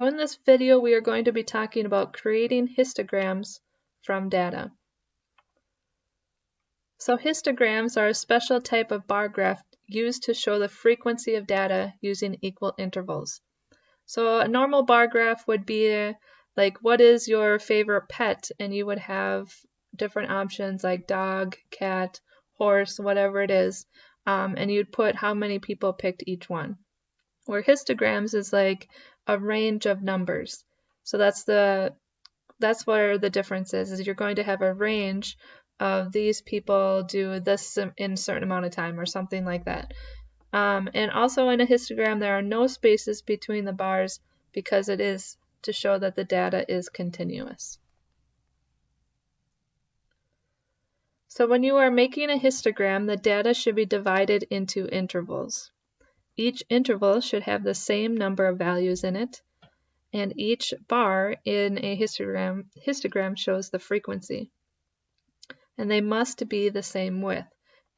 In this video, we are going to be talking about creating histograms from data. So histograms are a special type of bar graph used to show the frequency of data using equal intervals. So a normal bar graph would be like, what is your favorite pet? And you would have different options like dog, cat, horse, whatever it is. And you'd put how many people picked each one. Where histograms is like a range of numbers. So that's where the difference is you're going to have a range of these people do this in a certain amount of time or something like that. And also in a histogram, there are no spaces between the bars because it is to show that the data is continuous. So when you are making a histogram, the data should be divided into intervals. Each interval should have the same number of values in it, and each bar in a histogram shows the frequency. And they must be the same width.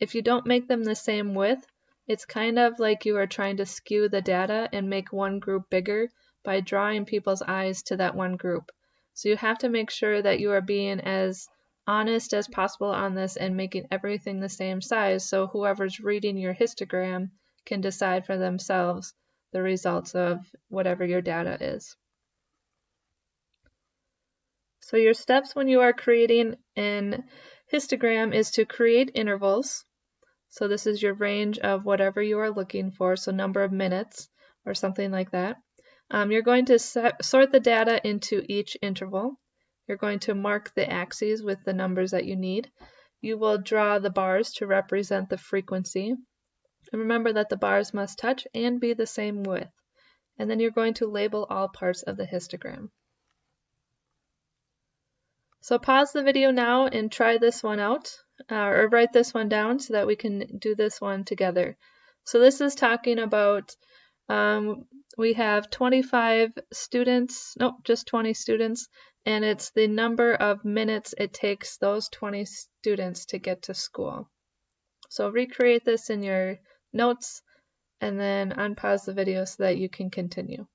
If you don't make them the same width, it's kind of like you are trying to skew the data and make one group bigger by drawing people's eyes to that one group. So you have to make sure that you are being as honest as possible on this and making everything the same size so whoever's reading your histogram can decide for themselves the results of whatever your data is. So your steps when you are creating an histogram is to create intervals. So this is your range of whatever you are looking for, so number of minutes or something like that. You're going to sort the data into each interval. You're going to mark the axes with the numbers that you need. You will draw the bars to represent the frequency. And remember that the bars must touch and be the same width. And then you're going to label all parts of the histogram. So pause the video now and try this one out, or write this one down so that we can do this one together. So this is talking about, we have 25 students, nope, just 20 students, and it's the number of minutes it takes those 20 students to get to school. So recreate this in your notes and then unpause the video so that you can continue.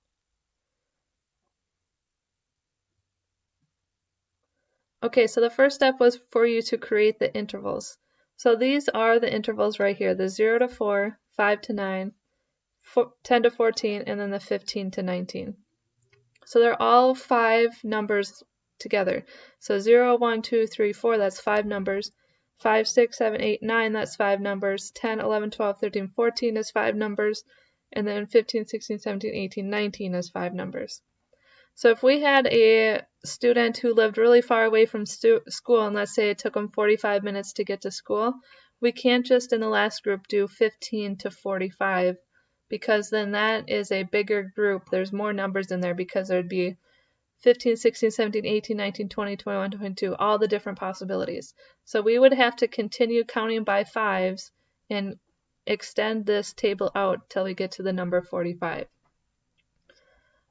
Okay, so the first step was for you to create the intervals. So these are the intervals right here, the 0 to 4, 5 to 9, 10 to 14, and then the 15 to 19. So they're all 5 numbers together. So 0, 1, 2, 3, 4, that's 5 numbers. 5, 6, 7, 8, 9, that's 5 numbers. 10, 11, 12, 13, 14 is 5 numbers. And then 15, 16, 17, 18, 19 is 5 numbers. So if we had a student who lived really far away from school, and let's say it took them 45 minutes to get to school, we can't just in the last group do 15 to 45 because then that is a bigger group. There's more numbers in there because there'd be 15, 16, 17, 18, 19, 20, 21, 22, all the different possibilities. So we would have to continue counting by 5s and extend this table out till we get to the number 45.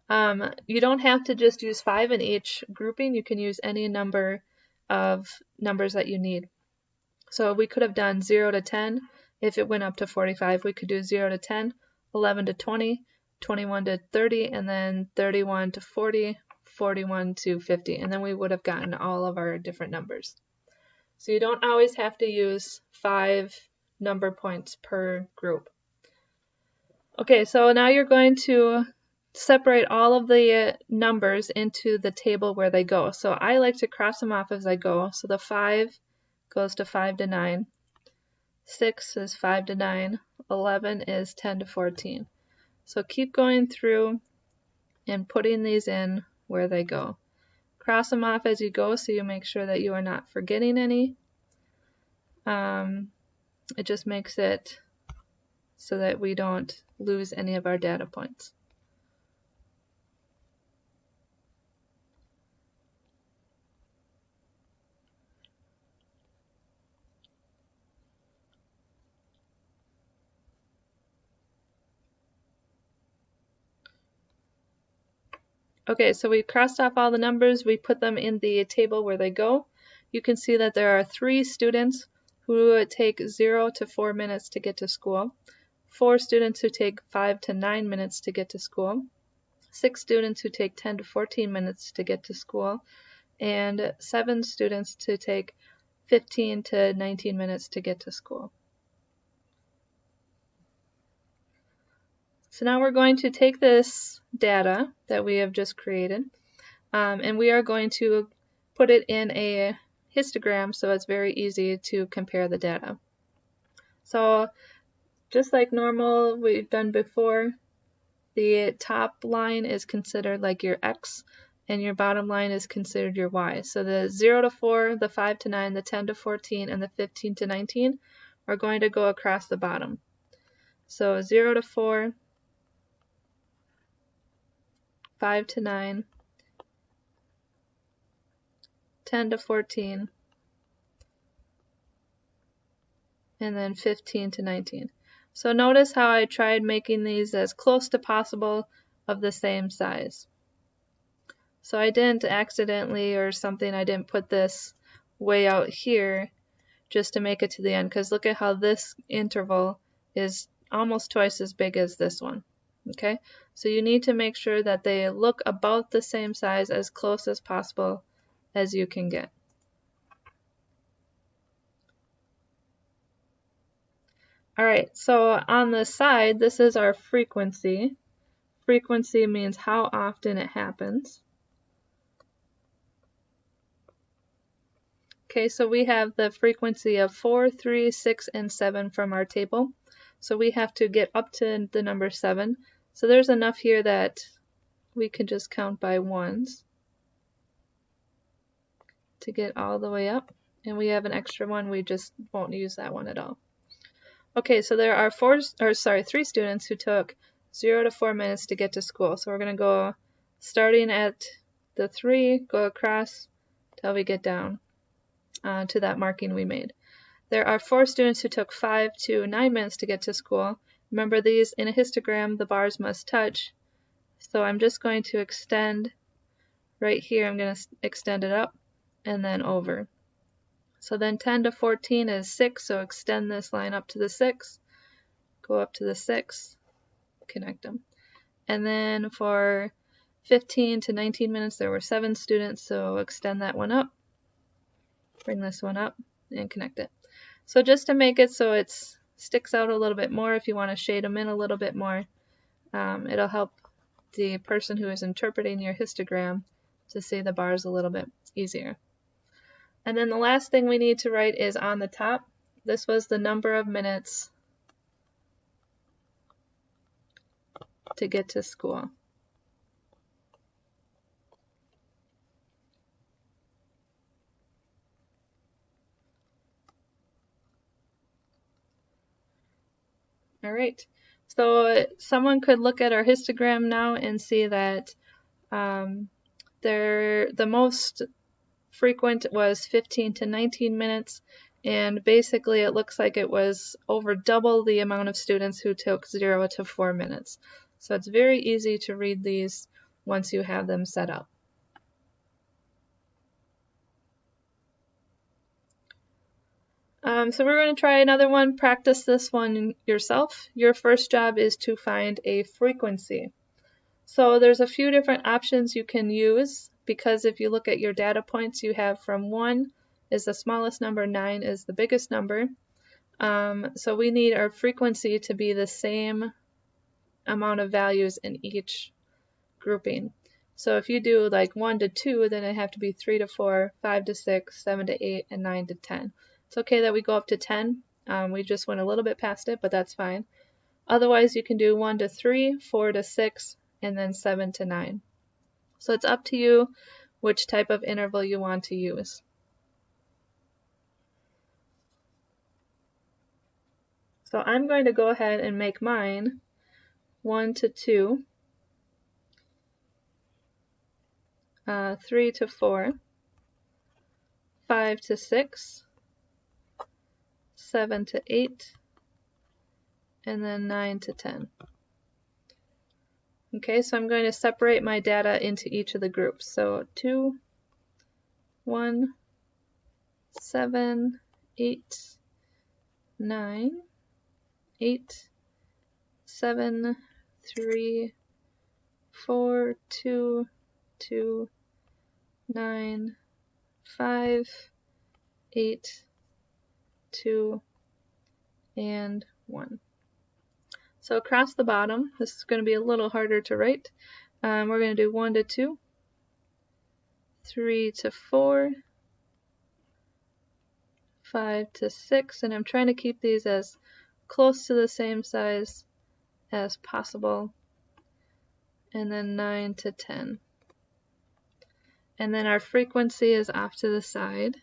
You don't have to just use 5 in each grouping. You can use any number of numbers that you need. So we could have done 0 to 10. If it went up to 45, we could do 0 to 10, 11 to 20, 21 to 30, and then 31 to 40, 41 to 50. And then we would have gotten all of our different numbers. So you don't always have to use 5 number points per group. Okay, so now you're going to separate all of the numbers into the table where they go. So I like to cross them off as I go. So the 5 goes to 5 to 9. 6 is 5 to 9. 11 is 10 to 14. So keep going through and putting these in where they go. Cross them off as you go so you make sure that you are not forgetting any. It just makes it so that we don't lose any of our data points. Okay, so we crossed off all the numbers, we put them in the table where they go. You can see that there are 3 students who take 0 to 4 minutes to get to school, 4 students who take 5 to 9 minutes to get to school, 6 students who take 10 to 14 minutes to get to school, and 7 students to take 15 to 19 minutes to get to school. So now we're going to take this data that we have just created, and we are going to put it in a histogram so it's very easy to compare the data. So just like normal we've done before, the top line is considered like your X and your bottom line is considered your Y. So the 0 to 4, the 5 to 9, the 10 to 14, and the 15 to 19 are going to go across the bottom. So 0 to 4, 5 to 9, 10 to 14, and then 15 to 19. So notice how I tried making these as close to possible of the same size. So I didn't accidentally or something, I didn't put this way out here just to make it to the end, because look at how this interval is almost twice as big as this one. Okay, so you need to make sure that they look about the same size, as close as possible as you can get. Alright, so on the side, this is our frequency. Frequency means how often it happens. Okay, so we have the frequency of 4, 3, 6, and 7 from our table. So we have to get up to the number 7. So there's enough here that we can just count by ones to get all the way up. And we have an extra one, we just won't use that one at all. Okay, so there are 3 students who took 0 to 4 minutes to get to school. So we're going to go starting at the 3, go across till we get down to that marking we made. There are 4 students who took 5 to 9 minutes to get to school. Remember, these in a histogram, the bars must touch. So I'm just going to extend right here. I'm going to extend it up and then over. So then 10 to 14 is 6, so extend this line up to the 6, go up to the 6, connect them. And then for 15 to 19 minutes, there were 7 students, so extend that one up, bring this one up, and connect it. So just to make it so it sticks out a little bit more, if you want to shade them in a little bit more, it'll help the person who is interpreting your histogram to see the bars a little bit easier. And then the last thing we need to write is on the top. This was the number of minutes to get to school. All right, so someone could look at our histogram now and see that the most frequent was 15 to 19 minutes, and basically it looks like it was over double the amount of students who took 0 to 4 minutes. So it's very easy to read these once you have them set up. So we're going to try another one. Practice this one yourself. Your first job is to find a frequency. So there's a few different options you can use, because if you look at your data points, you have from 1 is the smallest number, 9 is the biggest number. So we need our frequency to be the same amount of values in each grouping. So if you do like 1 to 2, then it have to be 3 to 4, 5 to 6, 7 to 8, and 9 to 10. It's okay that we go up to 10. We just went a little bit past it, but that's fine. Otherwise, you can do 1 to 3, 4 to 6, and then 7 to 9. So it's up to you which type of interval you want to use. So I'm going to go ahead and make mine 1 to 2, 3 to 4, 5 to 6, 7 to 8, and then 9 to 10. Okay, so I'm going to separate my data into each of the groups. So 2, 1, 7, 8, 9, 8, 7, 3, 4, 2, 2, 9, 5, 8, 2, and 1. So across the bottom, this is going to be a little harder to write. We're going to do 1 to 2, 3 to 4, 5 to 6, and I'm trying to keep these as close to the same size as possible, and then 9 to 10. And then our frequency is off to the side.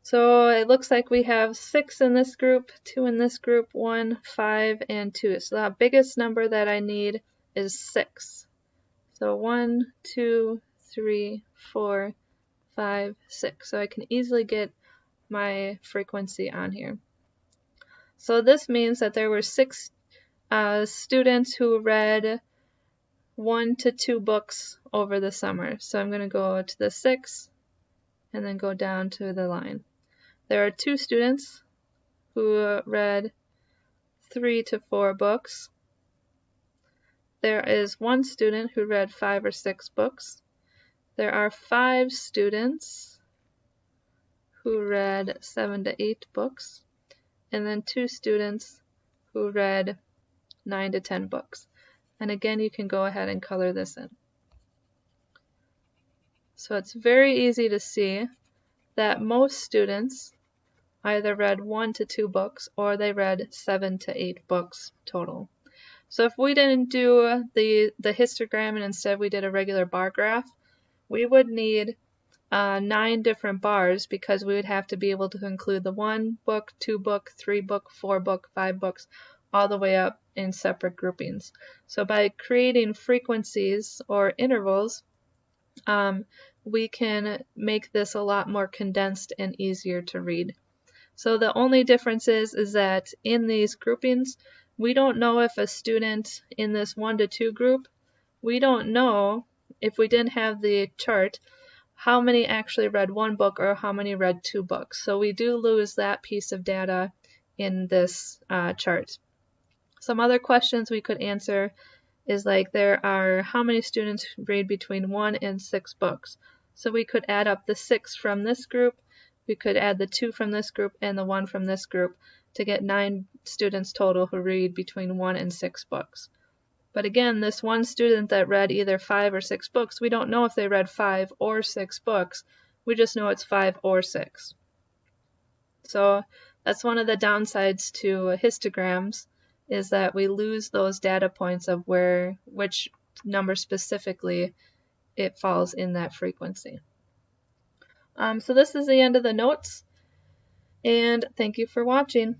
So it looks like we have 6 in this group, 2 in this group, 1, 5, and 2. So the biggest number that I need is 6. So 1, 2, 3, 4, 5, 6. So I can easily get my frequency on here. So this means that there were 6 students who read 1 to 2 books over the summer. So I'm going to go to the 6 and then go down to the line. There are 2 students who read 3 to 4 books. There is 1 student who read 5 or 6 books. There are 5 students who read 7 to 8 books. And then 2 students who read 9 to 10 books. And again, you can go ahead and color this in. So it's very easy to see that most students either read 1 to 2 books or they read 7 to 8 books total. So if we didn't do the histogram and instead we did a regular bar graph, we would need 9 different bars because we would have to be able to include the 1 book, 2 book, 3 book, 4 book, 5 books, all the way up in separate groupings. So by creating frequencies or intervals, we can make this a lot more condensed and easier to read. So the only difference is that in these groupings, we don't know if a student in this 1 to 2 group, we don't know if we didn't have the chart, how many actually read 1 book or how many read 2 books. So we do lose that piece of data in this chart. Some other questions we could answer is like there are how many students read between 1 and 6 books. So we could add up the 6 from this group, we could add the 2 from this group and the 1 from this group to get 9 students total who read between 1 and 6 books. But again, this one student that read either 5 or 6 books, we don't know if they read 5 or 6 books. We just know it's 5 or 6. So that's one of the downsides to histograms, is that we lose those data points of which number specifically it falls in that frequency. So this is the end of the notes, and thank you for watching.